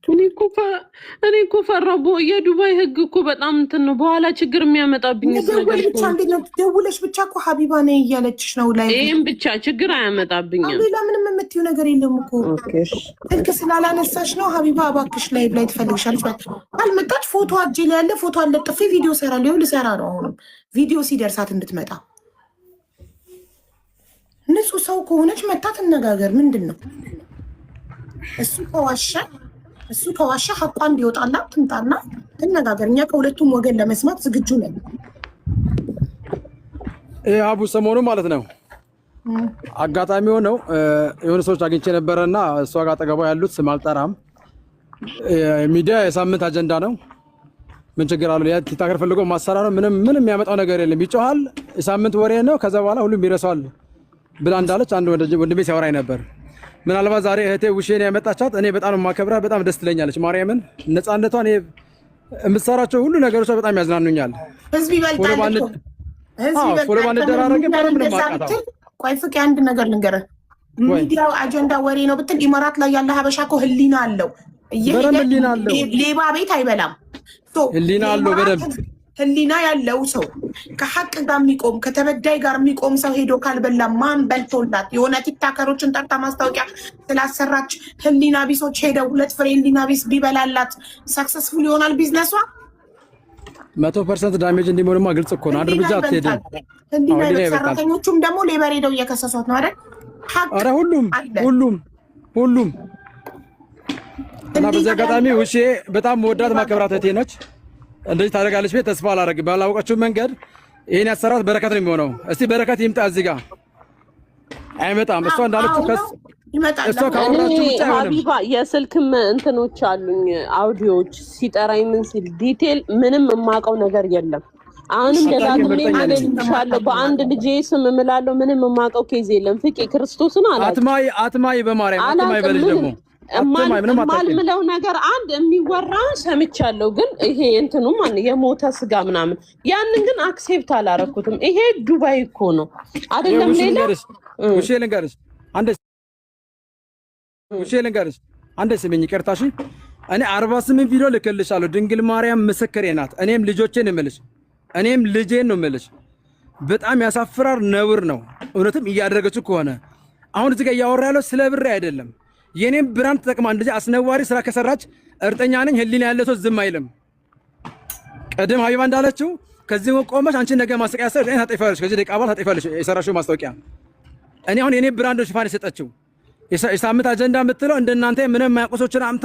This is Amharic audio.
እኔ እኮ ፈራሁ። የዱባይ ህግ እኮ በጣም እንትን ነው። በኋላ ችግር የሚያመጣብኝ ነገር ደውለሽ ብቻ እኮ ሀቢባ ነኝ እያለችሽ ነው። ላይ ይሄን ብቻ ችግር አያመጣብኝም። ሌላ ምንም የምትይው ነገር የለም እኮ ስልክ ስላላነሳሽ ነው። ሀቢባ እባክሽ ላይ ትፈልግሻለች። አልመጣች። ፎቶ አጄ ላይ ያለ ፎቶ አለጥፌ ቪዲዮ ሰራለሁ። ልሰራ ነው አሁንም ቪዲዮ ሲደርሳት እንድትመጣ። ንጹህ ሰው ከሆነች መታ ትነጋገር። ምንድን ነው እሱ ከዋሻ ሀቋ እንዲወጣላት ትምጣና ትነጋገር። እኛ ከሁለቱም ወገን ለመስማት ዝግጁ ነን። አቡ ሰሞኑ ማለት ነው አጋጣሚ ሆነው የሆነ ሰዎች አግኝቼ ነበረና እሷ ጋር አጠገቧ ያሉት ስም አልጠራም። ሚዲያ የሳምንት አጀንዳ ነው። ምን ችግር አለው? ያ ቲክቶከር ፈልጎ ማሰራ ነው። ምንም የሚያመጣው ነገር የለም። ይጮሃል። የሳምንት ወሬ ነው። ከዛ በኋላ ሁሉም ይረሳዋል ብላ እንዳለች አንድ ወንድሜ ሲያወራኝ ነበር። ምናልባት ዛሬ እህቴ ውሼን ያመጣቻት እኔ በጣም ማከብራ በጣም ደስ ትለኛለች። ማርያምን ነፃነቷን የምትሰራቸው ሁሉ ነገሮች በጣም ያዝናኑኛል። ህዝብ ይበልጣል። ፎሎ ባንደራረግ ምንም ማቃታ። ቆይ ፍቄ አንድ ነገር ልንገርህ። ሚዲያው አጀንዳ ወሬ ነው ብትል ኢማራት ላይ ያለ ሀበሻ እኮ ህሊና አለው። ሌባ ቤት አይበላም። ህሊና አለው በደንብ ህሊና ያለው ሰው ከሐቅ ጋር የሚቆም ከተበዳይ ጋር የሚቆም ሰው ሄዶ ካልበላ ማን በልቶላት? የሆነ ቲክታከሮችን ጠርታ ማስታወቂያ ስላሰራች ህሊና ቢሶች ሄደው 2 ፍሬ ህሊና ቢስ ቢበላላት ሰክሰስፉል ይሆናል ቢዝነሷ። 100% ዳሜጅ እንዲሞርማ ግልጽ እኮ ነው። አድርብጃ አትሄድም። ህሊና ሰራተኞቹም ደግሞ ሌበር ሄደው እየከሰሷት ነው አይደል? አረ ሁሉም እና በዚህ አጋጣሚ ውሼ በጣም መወዳት ማከብራት እህቴ ነች። እንደዚህ ታደርጋለች ቤት ተስፋ አላደርግም። ባላወቀችው መንገድ ይሄን ያሰራት በረከት ነው የሚሆነው። እስቲ በረከት ይምጣ። እዚህ ጋር አይመጣም። እሷ እንዳለችው እሷ ካወራችሁ ብቻ አይሆንም። ሀቢባ የስልክም እንትኖች አሉኝ አውዲዮዎች ሲጠራኝ ምን ሲል ዲቴል ምንም የማውቀው ነገር የለም። አሁንም ደጋግሜ እልልሻለሁ በአንድ ልጄ ስም እምላለሁ። ምንም የማውቀው ኬዝ የለም። ፍቄ ክርስቶስን አላውቅም። አትማይ በማርያም አትማይ በልጅ ደግሞ የማልምለው ነገር አንድ የሚወራ ሰምቻለሁ፣ ግን ይሄ እንትኑ ማን የሞተ ስጋ ምናምን ያንን ግን አክሴፕት አላረኩትም። ይሄ ዱባይ እኮ ነው አይደለም ሌላ ውሼ ልንገርሽ አንዴ ስሚኝ፣ ይቅርታሽ። እኔ 48 ቪዲዮ ልክልሻለሁ። ድንግል ማርያም ምስክሬ ናት። እኔም ልጆቼን እምልሽ እኔም ልጄን ነው እምልሽ። በጣም ያሳፍራር፣ ነውር ነው። እውነትም እያደረገችው ከሆነ አሁን እዚህ ጋር እያወራ ያለው ስለ ብሬ አይደለም። የኔም ብራንድ ተጠቅማ እንደዚህ አስነዋሪ ስራ ከሰራች እርግጠኛ ነኝ ህሊና ያለ ሰው ዝም አይልም። ቀደም ሀቢባ እንዳለችው ከዚህ ቆመሽ አንቺ ነገ ማስጠቂያ ሰር እኔ ታጠፋለሽ፣ ከዚህ ደቂቃ በኋላ ታጠፋለሽ የሰራሽው ማስታወቂያ። እኔ አሁን የኔ ብራንድ ሽፋን የሰጠችው የሳምንት አጀንዳ የምትለው እንደናንተ ምንም የማያውቁ ሰዎችን አምታ